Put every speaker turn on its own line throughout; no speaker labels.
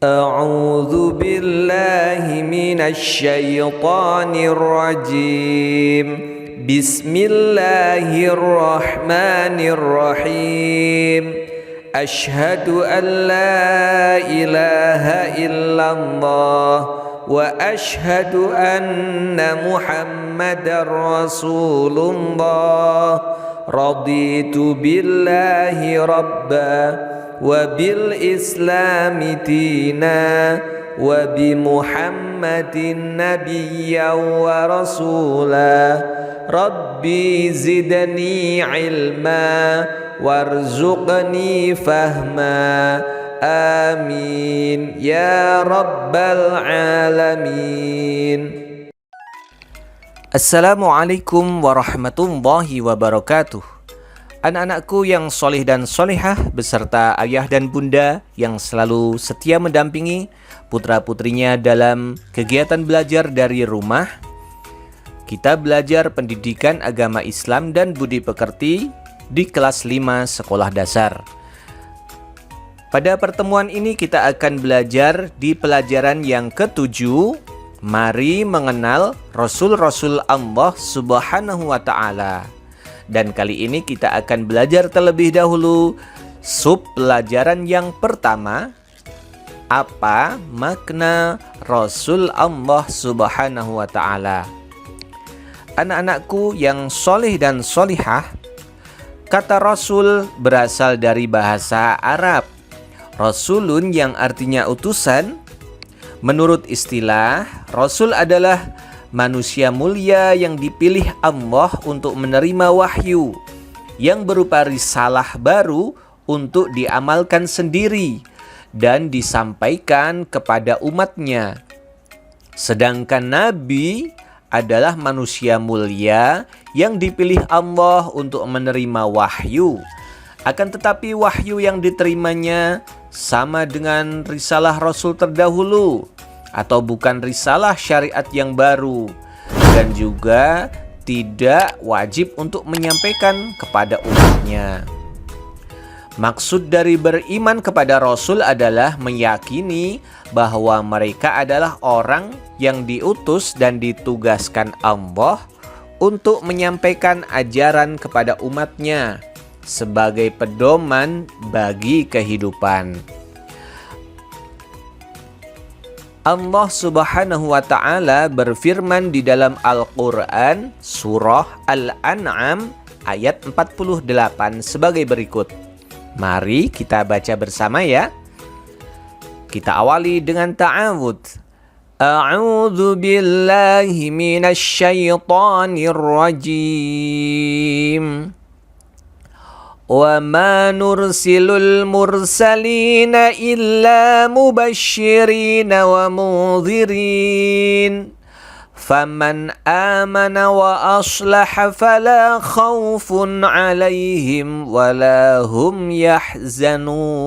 أعوذ بالله من الشيطان الرجيم بسم الله الرحمن الرحيم أشهد أن لا إله إلا الله وأشهد أن محمدا رسول الله رضيت بالله ربا وبالإسلام دينا وبمحمد نبيا ورسولا ربي زدني علما وارزقني فهما آمين يا رب العالمين. Assalamualaikum warahmatullahi wabarakatuh. Anak-anakku yang solih dan solihah beserta ayah dan bunda yang selalu setia mendampingi putra-putrinya dalam kegiatan belajar dari rumah. Kita belajar pendidikan agama Islam dan budi pekerti di kelas 5 sekolah dasar. Pada pertemuan ini kita akan belajar di pelajaran yang ke-7. Mari mengenal Rasul-Rasul Allah Subhanahu wa Ta'ala. Dan kali ini kita akan belajar terlebih dahulu sub pelajaran yang pertama. Apa makna Rasul Allah Subhanahu wa Ta'ala? Anak-anakku yang solih dan solihah, kata Rasul berasal dari bahasa Arab. Rasulun yang artinya utusan. Menurut istilah, Rasul adalah manusia mulia yang dipilih Allah untuk menerima wahyu yang berupa risalah baru untuk diamalkan sendiri dan disampaikan kepada umatnya. Sedangkan Nabi adalah manusia mulia yang dipilih Allah untuk menerima wahyu. Akan tetapi wahyu yang diterimanya sama dengan risalah Rasul terdahulu atau bukan risalah syariat yang baru, dan juga tidak wajib untuk menyampaikan kepada umatnya. Maksud dari beriman kepada Rasul adalah meyakini bahwa mereka adalah orang yang diutus dan ditugaskan Allah untuk menyampaikan ajaran kepada umatnya sebagai pedoman bagi kehidupan. Allah Subhanahu wa Ta'ala berfirman di dalam Al-Quran surah Al-An'am ayat 48 sebagai berikut. Mari kita baca bersama ya. Kita awali dengan ta'awudz. A'udzu billahi minasy syaithanir rajim. وَمَا نُرْسِلُ الْمُرْسَلِينَ إِلَّا مُبَشِّرِينَ وَمُنذِرِينَ فَمَنْ آمَنَ وَأَصْلَحَ فَلَا خَوْفٌ عَلَيْهِمْ وَلَا هُمْ يَحْزَنُونَ.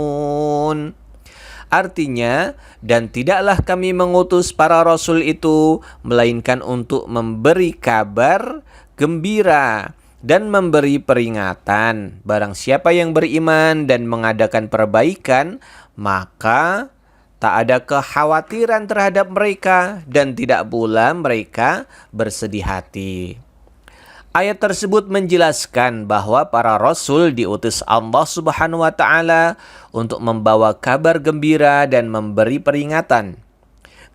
Artinya, dan tidaklah kami mengutus para rasul itu melainkan untuk memberi kabar gembira dan memberi peringatan. Barang siapa yang beriman dan mengadakan perbaikan, maka tak ada kekhawatiran terhadap mereka dan tidak pula mereka bersedih hati. Ayat tersebut menjelaskan bahwa para rasul diutus Allah Subhanahu wa Ta'ala untuk membawa kabar gembira dan memberi peringatan.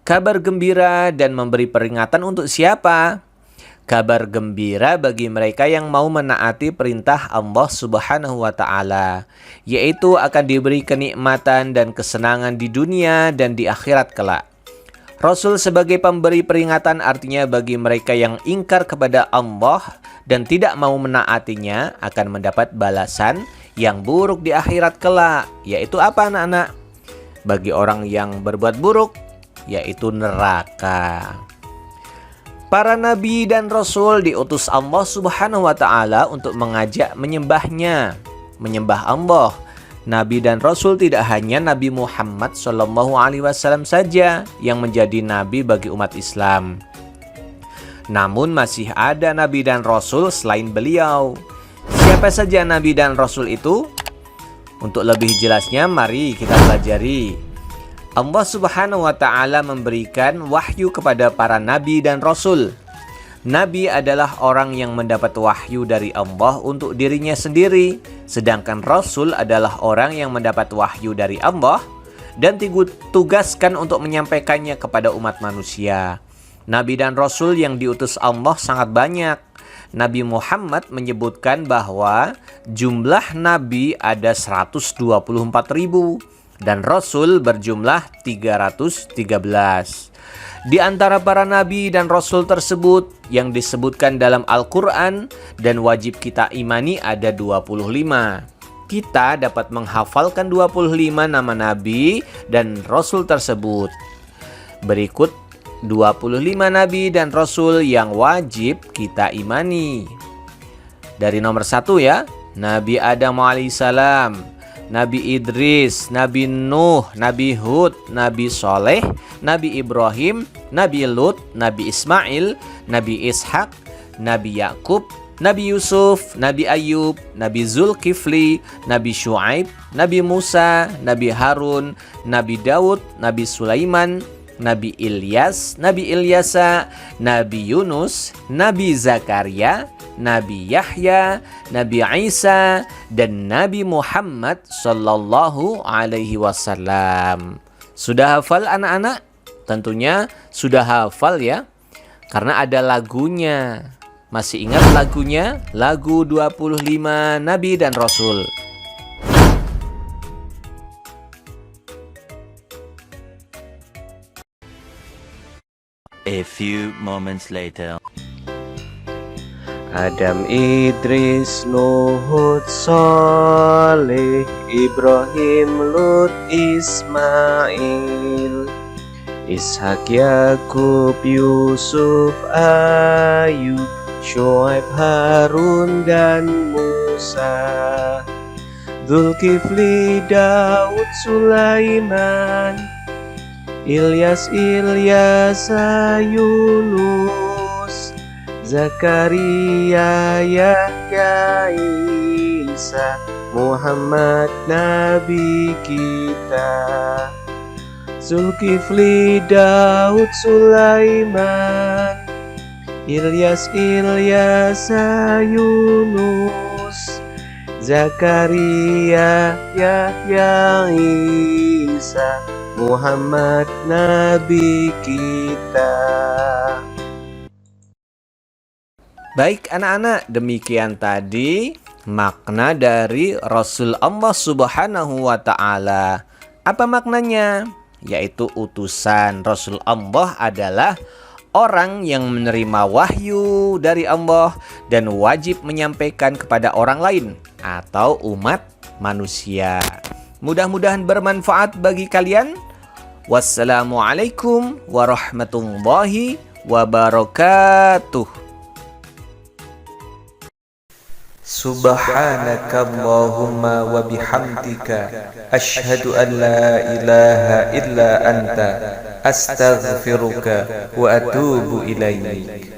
Kabar gembira dan memberi peringatan untuk siapa? Kabar gembira bagi mereka yang mau menaati perintah Allah Subhanahu wa Ta'ala, yaitu akan diberi kenikmatan dan kesenangan di dunia dan di akhirat kelak. Rasul sebagai pemberi peringatan artinya bagi mereka yang ingkar kepada Allah dan tidak mau menaatinya akan mendapat balasan yang buruk di akhirat kelak. Yaitu apa anak-anak? Bagi orang yang berbuat buruk, yaitu neraka. Para nabi dan rasul diutus Allah Subhanahu wa Ta'ala untuk mengajak menyembahnya, menyembah Allah. Nabi dan rasul tidak hanya Nabi Muhammad SAW saja yang menjadi nabi bagi umat Islam. Namun masih ada nabi dan rasul selain beliau. Siapa saja nabi dan rasul itu? Untuk lebih jelasnya mari kita pelajari. Allah Subhanahu wa ta'ala memberikan wahyu kepada para nabi dan rasul. Nabi adalah orang yang mendapat wahyu dari Allah untuk dirinya sendiri, sedangkan Rasul adalah orang yang mendapat wahyu dari Allah dan ditugaskan untuk menyampaikannya kepada umat manusia. Nabi dan Rasul yang diutus Allah sangat banyak. Nabi Muhammad menyebutkan bahwa jumlah Nabi ada 124.000 dan Rasul berjumlah 313. Di antara para nabi dan rasul tersebut yang disebutkan dalam Al-Quran dan wajib kita imani ada 25. Kita dapat menghafalkan 25 nama nabi dan rasul tersebut. Berikut 25 nabi dan rasul yang wajib kita imani. Dari nomor 1 ya, Nabi Adam alaihissalam, Nabi Idris, Nabi Nuh, Nabi Hud, Nabi Soleh, Nabi Ibrahim, Nabi Lut, Nabi Ismail, Nabi Ishak, Nabi Yakub, Nabi Yusuf, Nabi Ayub, Nabi Zulkifli, Nabi Shu'aib, Nabi Musa, Nabi Harun, Nabi Daud, Nabi Sulaiman, Nabi Ilyas, Nabi Ilyasa, Nabi Yunus, Nabi Zakaria, Nabi Yahya, Nabi Isa, dan Nabi Muhammad sallallahu alaihi wasallam. Sudah hafal anak-anak? Tentunya sudah hafal ya, karena ada lagunya. Masih ingat lagunya? Lagu 25 Nabi dan Rasul.
A few moments later.
Adam, Idris, Nuh, Hud, Saleh, Ibrahim, Lut, Ismail, Ishak, Yakub, Yusuf, Ayub, Shu'aib, Harun, dan Musa, Zulkifli, Daud, Sulaiman, Ilyas, Ilyasa, Yunus, Zakaria, Yahya, Isa, Muhammad, Nabi kita, Zulkifli, Daud, Sulaiman, Ilyas, Ilyasa, Yunus, Zakaria, Yahya, Isa, Muhammad, Nabi kita. Baik anak-anak, demikian tadi makna dari Rasul Allah Subhanahu wa ta'ala. Apa maknanya? Yaitu utusan. Rasul Allah adalah orang yang menerima wahyu dari Allah dan wajib menyampaikan kepada orang lain atau umat manusia. Mudah-mudahan bermanfaat bagi kalian. Wassalamualaikum warahmatullahi wabarakatuh. Subhanakallahumma wa bihamdika asyhadu an la ilaha illa anta astaghfiruka wa atubu ilaik.